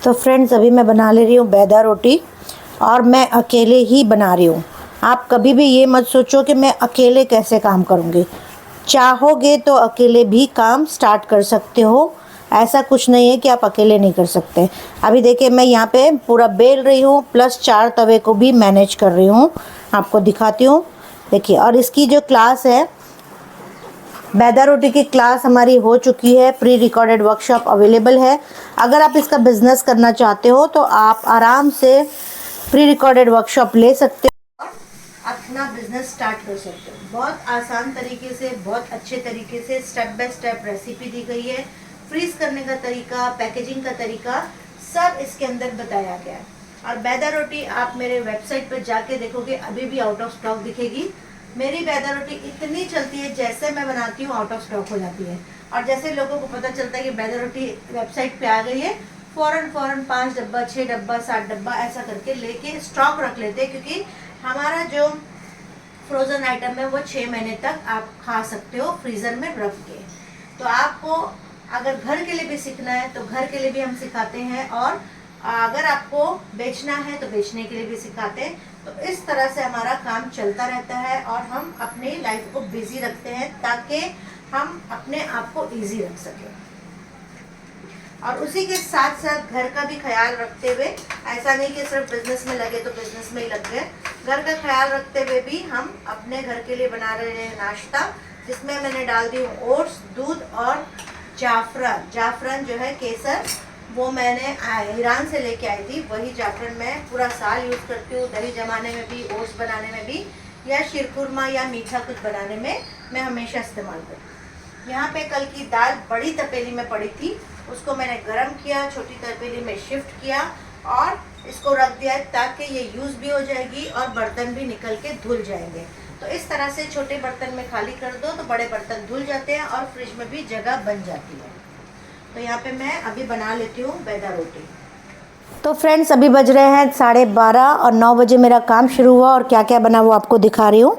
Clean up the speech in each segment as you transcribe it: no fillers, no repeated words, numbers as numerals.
तो फ्रेंड्स, अभी मैं बना ले रही हूँ मैदा रोटी और मैं अकेले ही बना रही हूँ। आप कभी भी ये मत सोचो कि मैं अकेले कैसे काम करूँगी। चाहोगे तो अकेले भी काम स्टार्ट कर सकते हो। ऐसा कुछ नहीं है कि आप अकेले नहीं कर सकते। अभी देखिए, मैं यहाँ पे पूरा बेल रही हूँ प्लस 4 तवे को भी मैनेज कर रही हूँ। आपको दिखाती हूँ, देखिए। और इसकी जो क्लास है, मैदा रोटी की क्लास हमारी हो चुकी है। प्री रिकॉर्डेड वर्कशॉप अवेलेबल है। अगर आप इसका बिज़नेस करना चाहते हो तो आप आराम से प्री रिकॉर्डेड वर्कशॉप ले सकते हो और अपना बिज़नेस स्टार्ट कर सकते हो। बहुत आसान तरीके से, बहुत अच्छे तरीके से स्टेप बाय स्टेप रेसिपी दी गई है। फ्रीज करने का तरीका, पैकेजिंग का तरीका, सब इसके अंदर बताया गया है। और मैदा रोटी आप मेरे वेबसाइट पर जाके देखोगे, अभी भी आउट ऑफ स्टॉक दिखेगी। मेरी मैदा रोटी इतनी चलती है, जैसे मैं बनाती हूँ आउट ऑफ स्टॉक हो जाती है। और जैसे लोगों को पता चलता है कि मैदा रोटी वेबसाइट पे आ गई है, फ़ौरन 5 डब्बा, 6 डब्बा, 7 डब्बा ऐसा करके लेके स्टॉक रख लेते हैं। क्योंकि हमारा जो फ्रोज़न आइटम है वो 6 महीने तक आप खा सकते हो फ्रीज़र में रख के। तो आपको अगर घर के लिए भी सीखना है तो घर के लिए भी हम सिखाते हैं, और अगर आपको बेचना है तो बेचने के लिए भी सिखाते हैं। तो इस तरह से हमारा काम चलता रहता है और हम अपनी लाइफ को बिजी रखते हैं ताकि हम अपने आप को इजी रख सकें। और उसी के साथ साथ घर का भी ख्याल रखते हुए, ऐसा नहीं कि सिर्फ बिजनेस में लगे तो बिजनेस में ही लग गए। घर का ख्याल रखते हुए भी हम अपने घर के लिए बना रहे हैं नाश्ता, जिसमें मैंने डाल दी हूँ ओट्स, दूध और जाफरान। जाफरान जो है केसर, वो मैंने ईरान से लेके आई थी। वही जाफरान मैं पूरा साल यूज़ करती हूँ। दही जमाने में भी, ओट्स बनाने में भी, या शीरकुरमा या मीठा कुछ बनाने में मैं हमेशा इस्तेमाल करती हूँ। यहाँ पे कल की दाल बड़ी तपेली में पड़ी थी, उसको मैंने गरम किया, छोटी तपेली में शिफ्ट किया और इसको रख दिया ताकि ये यूज़ भी हो जाएगी और बर्तन भी निकल के धुल जाएंगे। तो इस तरह से छोटे बर्तन में खाली कर दो तो बड़े बर्तन धुल जाते हैं और फ्रिज में भी जगह बन जाती है। तो यहाँ पे मैं अभी बना लेती हूँ मैदा रोटी। तो फ्रेंड्स, अभी बज रहे हैं 12:30 और 9 बजे मेरा काम शुरू हुआ और क्या क्या बना वो आपको दिखा रही हूँ।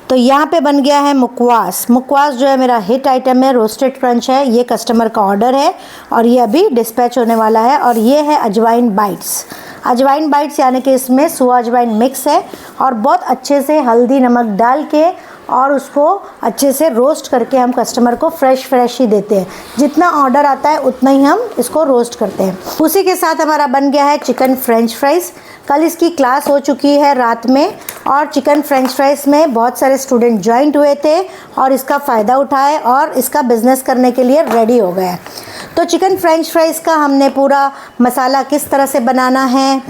तो यहाँ पे बन गया है मुकवास। मुकवास जो है मेरा हिट आइटम है, रोस्टेड क्रंच है। ये कस्टमर का ऑर्डर है और ये अभी डिस्पैच होने वाला है। और ये है अजवाइन बाइट्स। अजवाइन बाइट्स यानी कि इसमें सुआ अजवाइन मिक्स है और बहुत अच्छे से हल्दी नमक डाल के और उसको अच्छे से रोस्ट करके हम कस्टमर को फ्रेश ही देते हैं। जितना ऑर्डर आता है उतना ही हम इसको रोस्ट करते हैं। उसी के साथ हमारा बन गया है चिकन फ्रेंच फ्राइज़। कल इसकी क्लास हो चुकी है रात में और चिकन फ्रेंच फ्राइज़ में बहुत सारे स्टूडेंट ज्वाइंट हुए थे और इसका फ़ायदा उठाए और इसका बिज़नेस करने के लिए रेडी हो गए। तो चिकन फ्रेंच फ्राइज़ का हमने पूरा मसाला किस तरह से बनाना है,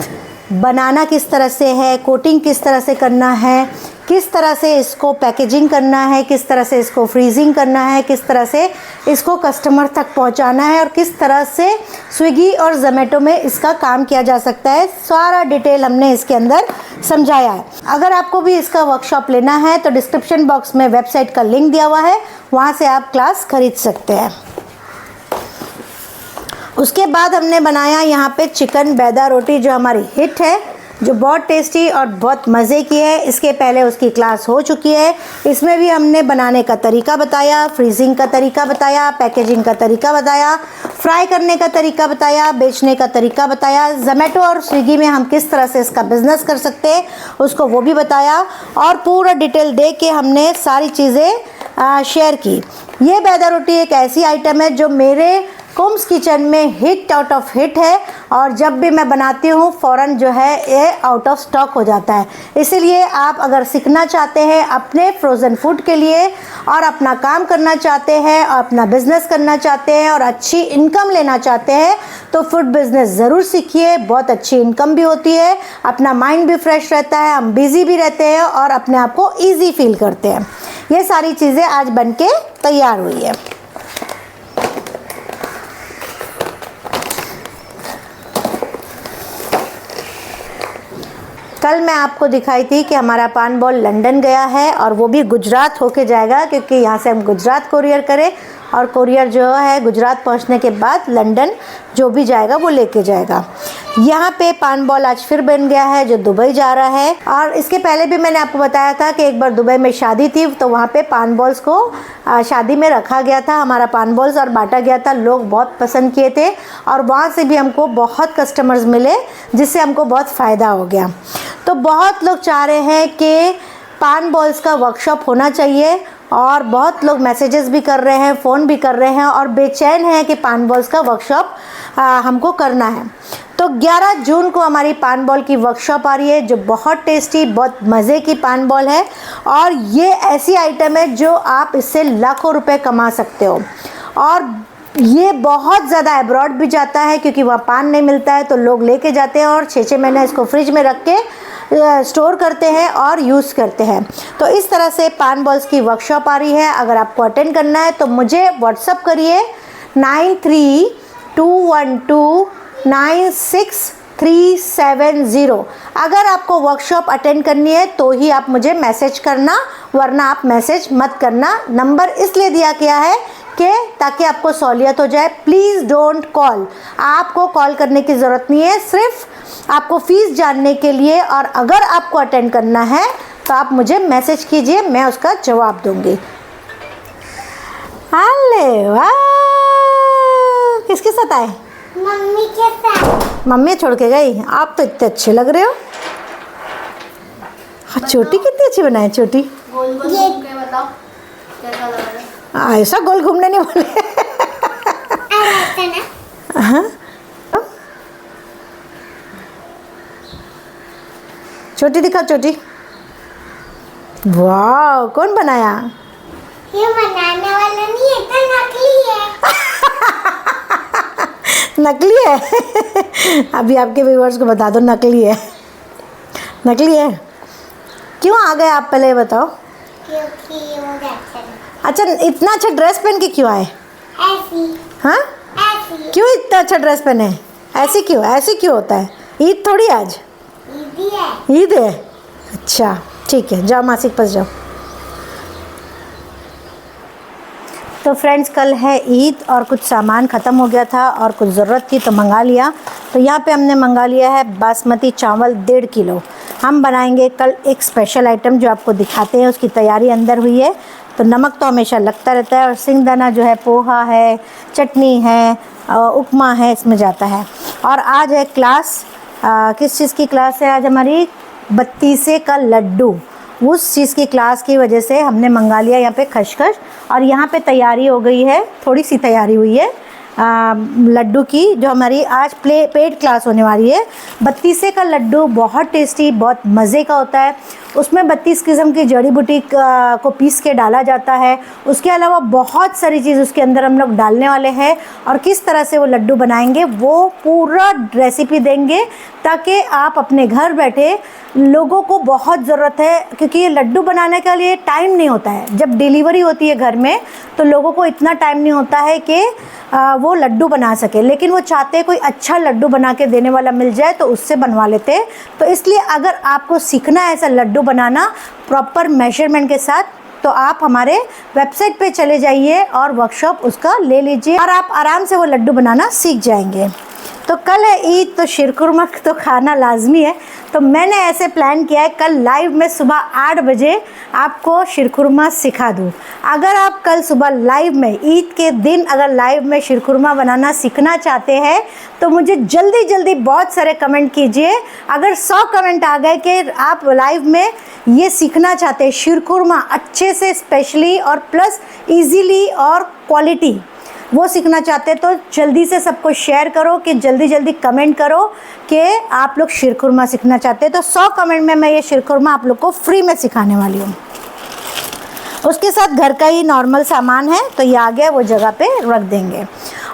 बनाना किस तरह से है, कोटिंग किस तरह से करना है, किस तरह से इसको पैकेजिंग करना है, किस तरह से इसको फ्रीजिंग करना है, किस तरह से इसको कस्टमर तक पहुंचाना है और किस तरह से स्विगी और ज़ोमैटो में इसका काम किया जा सकता है, सारा डिटेल हमने इसके अंदर समझाया है। अगर आपको भी इसका वर्कशॉप लेना है तो डिस्क्रिप्शन बॉक्स में वेबसाइट का लिंक दिया हुआ है, वहाँ से आप क्लास खरीद सकते हैं। उसके बाद हमने बनाया यहाँ पे चिकन मैदा रोटी, जो हमारी हिट है, जो बहुत टेस्टी और बहुत मज़े की है। इसके पहले उसकी क्लास हो चुकी है। इसमें भी हमने बनाने का तरीका बताया, फ्रीजिंग का तरीका बताया, पैकेजिंग का तरीका बताया, फ्राई करने का तरीका बताया, बेचने का तरीका बताया, ज़ोमैटो और स्विगी में हम किस तरह से इसका बिज़नेस कर सकते हैं उसको वो भी बताया और पूरा डिटेल दे के हमने सारी चीज़ें शेयर की। ये मैदा रोटी एक ऐसी आइटम है जो मेरे कुम्स किचन में हिट आउट ऑफ हिट है और जब भी मैं बनाती हूँ फ़ौरन जो है ये आउट ऑफ स्टॉक हो जाता है। इसीलिए आप अगर सीखना चाहते हैं अपने फ्रोज़न फूड के लिए और अपना काम करना चाहते हैं और अपना बिज़नेस करना चाहते हैं और अच्छी इनकम लेना चाहते हैं तो फूड बिज़नेस ज़रूर सीखिए। बहुत अच्छी इनकम भी होती है, अपना माइंड भी फ्रेश रहता है, हम बिज़ी भी रहते हैं और अपने आप को ईजी फील करते हैं। ये सारी चीज़ें आज बन के तैयार हुई है। कल मैं आपको दिखाई थी कि हमारा पान बॉल लंदन गया है और वो भी गुजरात होके जाएगा, क्योंकि यहाँ से हम गुजरात कोरियर करें और कोरियर जो है गुजरात पहुँचने के बाद लंदन जो भी जाएगा वो लेके जाएगा। यहाँ पे पान बॉल आज फिर बन गया है जो दुबई जा रहा है। और इसके पहले भी मैंने आपको बताया था कि एक बार दुबई में शादी थी तो वहाँ पे पान बॉल्स को शादी में रखा गया था, हमारा पान बॉल्स, और बांटा गया था। लोग बहुत पसंद किए थे और वहाँ से भी हमको बहुत कस्टमर्स मिले जिससे हमको बहुत फ़ायदा हो गया। तो बहुत लोग चाह रहे हैं कि पान बॉल्स का वर्कशॉप होना चाहिए और बहुत लोग मैसेजेस भी कर रहे हैं, फ़ोन भी कर रहे हैं और बेचैन हैं कि पान बॉल्स का वर्कशॉप हमको करना है। तो 11 जून को हमारी पान बॉल की वर्कशॉप आ रही है जो बहुत टेस्टी, बहुत मज़े की पान बॉल है और ये ऐसी आइटम है जो आप इससे लाखों रुपए कमा सकते हो। और ये बहुत ज़्यादा अब्रॉड भी जाता है क्योंकि वहाँ पान नहीं मिलता है तो लोग लेके जाते हैं और 6-6 महीने इसको फ्रिज में रख के स्टोर करते हैं और यूज़ करते हैं। तो इस तरह से पान बॉल्स की वर्कशॉप आ रही है। अगर आपको अटेंड करना है तो मुझे व्हाट्सअप करिए 9321296370। अगर आपको वर्कशॉप अटेंड करनी है तो ही आप मुझे मैसेज करना, वरना आप मैसेज मत करना। नंबर इसलिए दिया गया है कि ताकि आपको सहूलियत हो जाए। प्लीज़ डोंट कॉल, आपको कॉल करने की ज़रूरत नहीं है, सिर्फ आपको फ़ीस जानने के लिए। और अगर आपको अटेंड करना है तो आप मुझे मैसेज कीजिए, मैं उसका जवाब दूंगी। अरे वाह, किसके साथ आए? मम्मी के साथ। मम्मी छोड़ के गई। आप तो इतने अच्छे लग रहे हो। हाँ, चोटी कितनी अच्छी बनाई, चोटी। गोल गोल घूम के बताओ कैसा लग रहा है? ऐसा गोल घूमने नहीं बोले। ऐसा ना? हाँ, चोटी दिखा, चोटी। वाह, कौन बनाया? ये बनाने वाला नहीं है, तो नकली है। नकली है। अभी आपके व्यूअर्स को बता दो नकली है। नकली है। क्यों आ गए आप, पहले बताओ। क्योंकि मुझे अच्छा लगा। अच्छा, इतना अच्छा ड्रेस पहन के क्यों आए? ऐसी हाँ, ऐसी क्यों इतना अच्छा ड्रेस पहने? ऐसे क्यों, ऐसे क्यों होता है? ईद थोड़ी आज, दीदी है। ईद है। अच्छा ठीक है, जाओ मासी के पास जाओ। तो फ्रेंड्स, कल है ईद और कुछ सामान ख़त्म हो गया था और कुछ ज़रूरत थी तो मंगा लिया। तो यहाँ पे हमने मंगा लिया है बासमती चावल 1.5 किलो। हम बनाएंगे कल एक स्पेशल आइटम जो आपको दिखाते हैं, उसकी तैयारी अंदर हुई है। तो नमक तो हमेशा लगता रहता है और सिंगदाना जो है, पोहा है, चटनी है, उपमा है, इसमें जाता है। और आज है क्लास, किस चीज़ की क्लास है आज हमारी? 32 का लड्डू। उस चीज़ की क्लास की वजह से हमने मंगा लिया यहाँ पे खसखस। और यहाँ पे तैयारी हो गई है, थोड़ी सी तैयारी हुई है लड्डू की, जो हमारी आज पेड क्लास होने वाली है। 32 का लड्डू बहुत टेस्टी, बहुत मज़े का होता है। उसमें 32 किस्म की जड़ी बूटी को पीस के डाला जाता है। उसके अलावा बहुत सारी चीज़ उसके अंदर हम लोग डालने वाले हैं और किस तरह से वो लड्डू बनाएंगे वो पूरा रेसिपी देंगे, ताकि आप अपने घर बैठे, लोगों को बहुत ज़रूरत है क्योंकि ये लड्डू बनाने के लिए टाइम नहीं होता है। जब डिलीवरी होती है घर में तो लोगों को इतना टाइम नहीं होता है कि वो लड्डू बना सके, लेकिन वो चाहते हैं कोई अच्छा लड्डू बना के देने वाला मिल जाए तो उससे बनवा लेते हैं। तो इसलिए अगर आपको सीखना है ऐसा लड्डू बनाना प्रॉपर मेजरमेंट के साथ, तो आप हमारे वेबसाइट पे चले जाइए और वर्कशॉप उसका ले लीजिए और आप आराम से वो लड्डू बनाना सीख जाएंगे। तो कल है ईद, तो शीरकुरमा तो खाना लाजमी है। तो मैंने ऐसे प्लान किया है कल लाइव में सुबह 8 बजे आपको शीरकुरमा सिखा दूँ। अगर आप कल सुबह लाइव में, ईद के दिन अगर लाइव में शीरकुरमा बनाना सीखना चाहते हैं तो मुझे जल्दी जल्दी बहुत सारे कमेंट कीजिए। अगर 100 कमेंट आ गए कि आप लाइव में ये सीखना चाहते हैं शीरकुरमा अच्छे से, स्पेशली और प्लस ईजीली और क्वालिटी, वो सीखना चाहते हैं, तो जल्दी से सबको शेयर करो कि जल्दी जल्दी कमेंट करो कि आप लोग शीरकुरमा सीखना चाहते हैं। तो 100 कमेंट में मैं ये शीरकुरमा आप लोग को फ्री में सिखाने वाली हूँ। उसके साथ घर का ही नॉर्मल सामान है तो ये आ गया, वो जगह पे रख देंगे।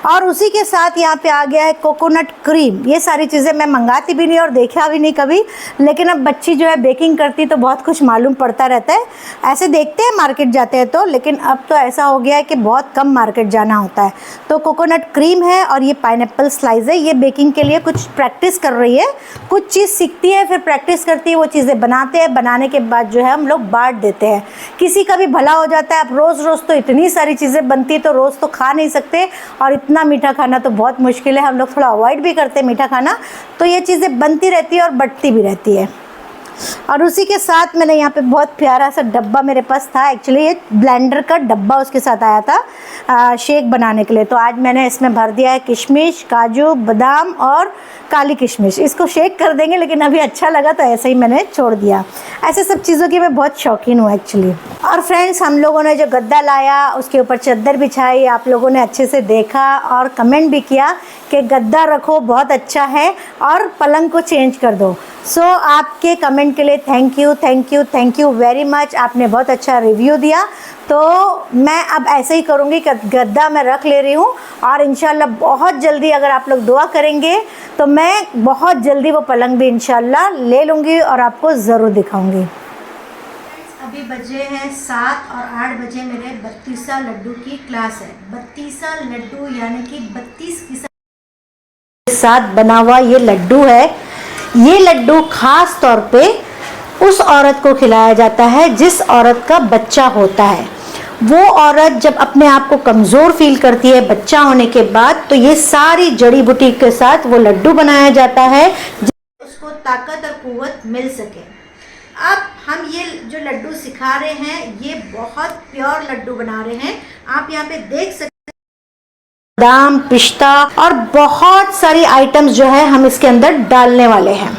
और उसी के साथ यहाँ पे आ गया है कोकोनट क्रीम। ये सारी चीज़ें मैं मंगाती भी नहीं और देखा भी नहीं कभी, लेकिन अब बच्ची जो है बेकिंग करती तो बहुत कुछ मालूम पड़ता रहता है। ऐसे देखते हैं मार्केट जाते हैं तो, लेकिन अब तो ऐसा हो गया है कि बहुत कम मार्केट जाना होता है। तो कोकोनट क्रीम है और ये पाइनएप्पल स्लाइस है। ये बेकिंग के लिए कुछ प्रैक्टिस कर रही है, कुछ चीज़ सीखती है फिर प्रैक्टिस करती है, वो चीज़ें बनाते हैं। बनाने के बाद जो है हम लोग बांट देते हैं। किसी का भी भला हो जाता है। अब रोज़ रोज़ तो इतनी सारी चीज़ें बनती है तो रोज़ तो खा नहीं सकते और इतना मीठा खाना तो बहुत मुश्किल है, हम लोग थोड़ा अवॉइड भी करते हैं मीठा खाना, तो ये चीज़ें बनती रहती है और बटती भी रहती है। और उसी के साथ मैंने यहाँ पे बहुत प्यारा सा डब्बा मेरे पास था, एक्चुअली ये ब्लेंडर का डब्बा उसके साथ आया था शेक बनाने के लिए। तो आज मैंने इसमें भर दिया है किशमिश, काजू, बादाम और काली किशमिश। इसको शेक कर देंगे, लेकिन अभी अच्छा लगा तो ऐसे ही मैंने छोड़ दिया। ऐसे सब चीज़ों की मैं बहुत शौकीन हूँ एक्चुअली। और फ्रेंड्स, हम लोगों ने जो गद्दा लाया उसके ऊपर चादर बिछाई, आप लोगों ने अच्छे से देखा और कमेंट भी किया कि गद्दा रखो बहुत अच्छा है और पलंग को चेंज कर दो। सो आपके कमेंट के लिए thank you, thank you, thank you very much. आपने बहुत अच्छा रिव्यू दिया, तो मैं अब ऐसे ही करूँगी कि गद्दा मैं रख ले रही हूँ और इंशाल्लाह बहुत जल्दी अगर आप लोग दुआ करेंगे तो मैं बहुत जल्दी वो पलंग भी इंशाल्लाह ले लूँगी और आपको ज़रूर दिखाऊँगी। अभी बजे हैं 7 और 8 बजे मेरे 32 लड्डू की क्लास है। 32 लड्डू यानी कि 32 किस्म के साथ बना हुआ ये लड्डू है। ये लड्डू खास तौर पे उस औरत को खिलाया जाता है जिस औरत का बच्चा होता है। वो औरत जब अपने आप को कमज़ोर फील करती है बच्चा होने के बाद, तो ये सारी जड़ी बूटी के साथ वो लड्डू बनाया जाता है जिससे उसको ताकत और कुव्वत मिल सके। अब हम ये जो लड्डू सिखा रहे हैं ये बहुत प्योर लड्डू बना रहे हैं। आप यहाँ पे देख सकते हैं बादाम, पिस्ता और बहुत सारी आइटम्स जो है हम इसके अंदर डालने वाले हैं।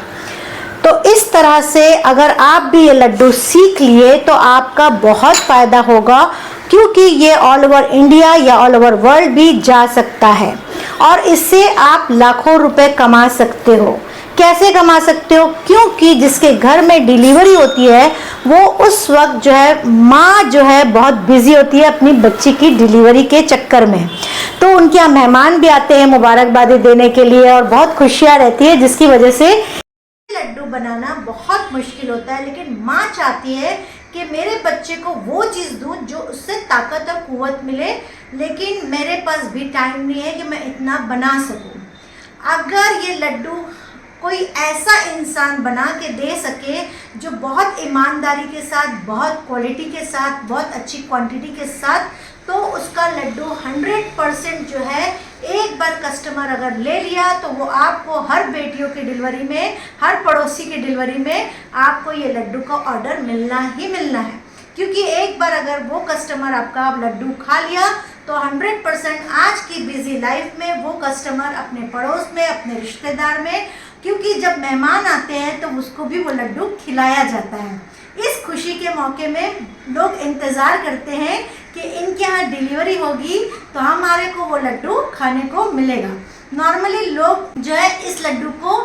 तो इस तरह से अगर आप भी ये लड्डू सीख लिए तो आपका बहुत फ़ायदा होगा, क्योंकि ये ऑल ओवर इंडिया या ऑल ओवर वर्ल्ड भी जा सकता है और इससे आप लाखों रुपए कमा सकते हो। कैसे कमा सकते हो? क्योंकि जिसके घर में डिलीवरी होती है वो उस वक्त जो है माँ जो है बहुत बिजी होती है अपनी बच्ची की डिलीवरी के चक्कर में, तो उनके यहाँ मेहमान भी आते हैं मुबारकबादी देने के लिए और बहुत खुशियाँ रहती है, जिसकी वजह से लड्डू बनाना बहुत मुश्किल होता है। लेकिन माँ चाहती है कि मेरे बच्चे को वो चीज़ दूँ जो उससे ताकत और कुव्वत मिले, लेकिन मेरे पास भी टाइम नहीं है कि मैं इतना बना सकूँ। अगर ये लड्डू कोई ऐसा इंसान बना के दे सके जो बहुत ईमानदारी के साथ, बहुत क्वालिटी के साथ, बहुत अच्छी क्वांटिटी के साथ, तो उसका लड्डू 100% जो है एक बार कस्टमर अगर ले लिया तो वो आपको हर बेटियों की डिलीवरी में, हर पड़ोसी की डिलीवरी में आपको ये लड्डू का ऑर्डर मिलना ही मिलना है। क्योंकि एक बार अगर वो कस्टमर आपका लड्डू खा लिया तो 100% आज की बिजी लाइफ में वो कस्टमर अपने पड़ोस में, अपने रिश्तेदार में, क्योंकि जब मेहमान आते हैं तो उसको भी वो लड्डू खिलाया जाता है। इस खुशी के मौके में लोग इंतज़ार करते हैं कि इनके यहाँ डिलीवरी होगी तो हमारे को वो लड्डू खाने को मिलेगा। नॉर्मली लोग जो है इस लड्डू को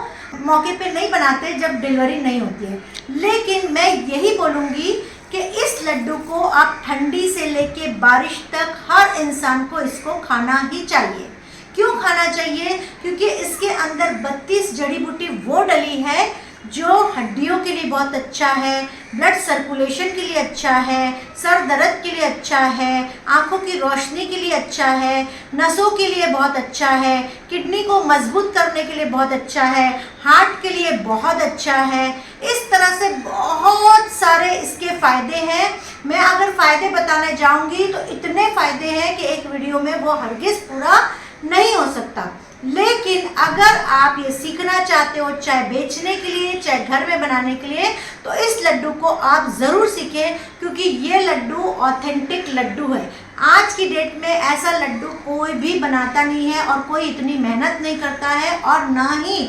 मौके पे नहीं बनाते जब डिलीवरी नहीं होती है, लेकिन मैं यही बोलूँगी कि इस लड्डू को आप ठंडी से लेके बारिश तक हर इंसान को इसको खाना ही चाहिए। क्यों खाना चाहिए? क्योंकि इसके अंदर 32 जड़ी बूटी वो डली है जो हड्डियों के लिए बहुत अच्छा है, ब्लड सर्कुलेशन के लिए अच्छा है, सर दर्द के लिए अच्छा है, आँखों की रोशनी के लिए अच्छा है, नसों के लिए बहुत अच्छा है, किडनी को मजबूत करने के लिए बहुत अच्छा है, हार्ट के लिए बहुत अच्छा है। इस तरह से बहुत सारे इसके फ़ायदे हैं। मैं अगर फ़ायदे बताने जाऊंगी तो इतने फ़ायदे हैं कि एक वीडियो में वो हरगिज़ पूरा नहीं हो सकता। लेकिन अगर आप ये सीखना चाहते हो, चाहे बेचने के लिए, चाहे घर में बनाने के लिए, तो इस लड्डू को आप ज़रूर सीखें, क्योंकि ये लड्डू ऑथेंटिक लड्डू है। आज की डेट में ऐसा लड्डू कोई भी बनाता नहीं है और कोई इतनी मेहनत नहीं करता है, और ना ही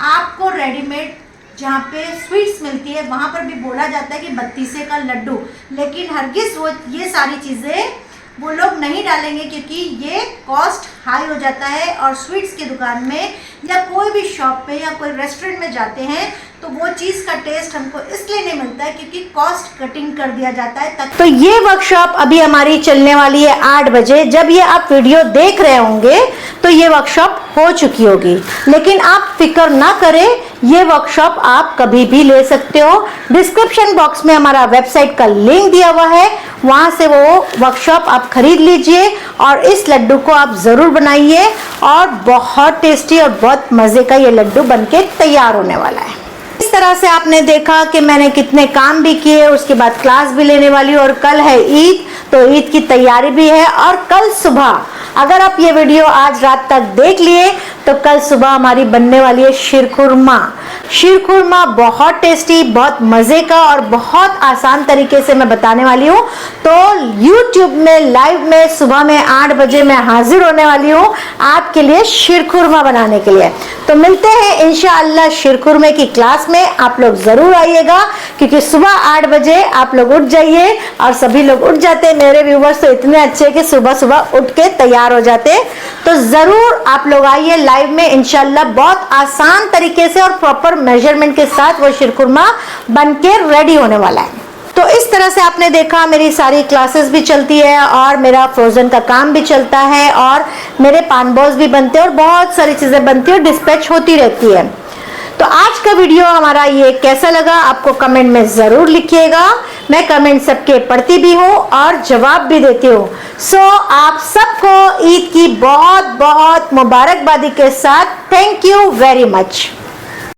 आपको रेडीमेड जहाँ पे स्वीट्स मिलती है वहाँ पर भी बोला जाता है कि 32 का लड्डू, लेकिन हरगिज़ वो ये सारी चीज़ें वो लोग नहीं डालेंगे, क्योंकि ये कॉस्ट हाई हो जाता है। और स्वीट्स की दुकान में या कोई भी शॉप पे या कोई रेस्टोरेंट में जाते हैं तो वो चीज़ का टेस्ट हमको इसलिए नहीं मिलता है क्योंकि कॉस्ट कटिंग कर दिया जाता है तक। तो ये वर्कशॉप अभी हमारी चलने वाली है 8 बजे। जब ये आप वीडियो देख रहे होंगे तो ये वर्कशॉप हो चुकी होगी, लेकिन आप फिक्र ना करें, ये वर्कशॉप आप कभी भी ले सकते हो। डिस्क्रिप्शन बॉक्स में हमारा वेबसाइट का लिंक दिया हुआ है, वहाँ से वो वर्कशॉप आप खरीद लीजिए और इस लड्डू को आप ज़रूर बनाइए। और बहुत टेस्टी और बहुत मज़े का ये लड्डू बनके तैयार होने वाला है। इस तरह से आपने देखा कि मैंने कितने काम भी किए, उसके बाद क्लास भी लेने वाली हूँ। और कल है ईद, तो ईद की तैयारी भी है। और कल सुबह अगर आप ये वीडियो आज रात तक देख लिए तो कल सुबह हमारी बनने वाली है शीरखुरमा। शीरखुरमा बहुत टेस्टी, बहुत मज़े का और बहुत आसान तरीके से मैं बताने वाली हूँ। तो YouTube में लाइव में सुबह में 8 बजे मैं हाजिर होने वाली हूँ आपके लिए शीरखुरमा बनाने के लिए। तो मिलते हैं इंशाअल्लाह शीरखुरमे की क्लास में। आप लोग ज़रूर आइएगा क्योंकि सुबह 8 बजे आप लोग उठ जाइए और सभी लोग उठ जाते हैं। मेरे व्यूवर्स तो इतने अच्छे कि सुबह सुबह उठ के तैयार हो जाते हैं। तो ज़रूर आप लोग आइए लाइव में इंशाअल्लाह। बहुत आसान तरीके से और प्रॉपर मेजरमेंट के साथ वो शीरखुरमा बन के रेडी होने वाला है। तो इस तरह से आपने देखा मेरी सारी क्लासेस भी चलती है और मेरा फ्रोज़न का काम भी चलता है और मेरे पान बॉल्स भी बनते हैं और बहुत सारी चीज़ें बनती है और डिस्पैच होती रहती है। तो आज का वीडियो हमारा ये कैसा लगा आपको कमेंट में ज़रूर लिखिएगा। मैं कमेंट सबके पढ़ती भी हूँ और जवाब भी देती हूँ। सो आप सबको ईद की बहुत बहुत मुबारकबादी के साथ थैंक यू वेरी मच।